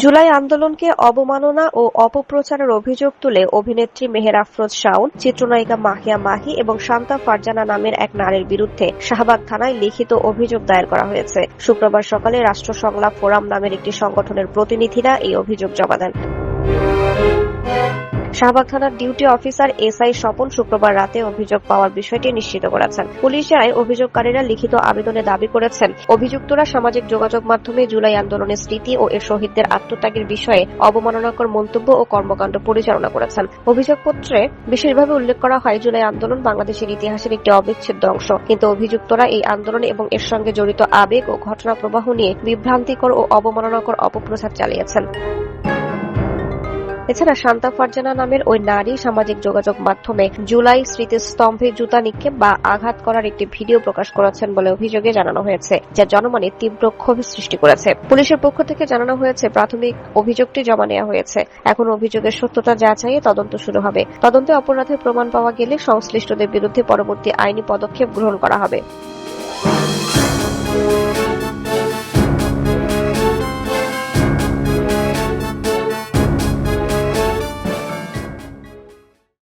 জুলাই আন্দোলনকে অবমাননা ও অপপ্রচারের অভিযোগ তুলে অভিনেত্রী মেহের আফরোজ শাওন, চিত্রনায়িকা মাহিয়া মাহি এবং শান্তা ফারজানা নামের এক নারীর বিরুদ্ধে শাহবাগ থানায় লিখিত অভিযোগ দায়ের করা হয়েছে। শুক্রবার সকালে রাষ্ট্র সংলাপ ফোরাম নামের একটি সংগঠনের প্রতিনিধিরা এই অভিযোগ জমা দেন। শাহবাগ থানার ডিউটি অফিসার এসআই স্বপন শুক্রবার রাতে অভিযোগ পাওয়ার বিষয়টি নিশ্চিত করেছেন। পুলিশ জানায়, অভিযোগকারীরা লিখিত আবেদনে দাবি করেছেন অভিযুক্তরা সামাজিক যোগাযোগ মাধ্যমে জুলাই আন্দোলনের স্মৃতি ও এর শহীদদের আত্মত্যাগের বিষয়ে অবমাননাকর মন্তব্য ও কর্মকাণ্ড পরিচালনা করেছেন। অভিযোগপত্রে বিশেষভাবে উল্লেখ করা হয়, জুলাই আন্দোলন বাংলাদেশের ইতিহাসের একটি অবিচ্ছেদ্য অংশ, কিন্তু অভিযুক্তরা এই আন্দোলন এবং এর সঙ্গে জড়িত আবেগ ও ঘটনা প্রবাহ নিয়ে বিভ্রান্তিকর ও অবমাননাকর অপপ্রচার চালিয়েছেন। এছাড়া শান্তা ফারজানা নামের ওই নারী সামাজিক যোগাযোগ মাধ্যমে জুলাই স্মৃতিস্তম্ভে জুতা নিক্ষেপ বা আঘাত করার একটি ভিডিও প্রকাশ করেছেন বলে অভিযোগে জানানো হয়েছে, যা জনমনে তীব্র ক্ষোভের সৃষ্টি করেছে। পুলিশের পক্ষ থেকে জানানো হয়েছে, প্রাথমিক অভিযোগটি জমা নেওয়া হয়েছে। এখন অভিযোগের সত্যতা যাচাইয়ে তদন্ত শুরু হবে। তদন্তে অপরাধের প্রমাণ পাওয়া গেলে সংশ্লিষ্টদের বিরুদ্ধে পরবর্তী আইনি পদক্ষেপ গ্রহণ করা হবে।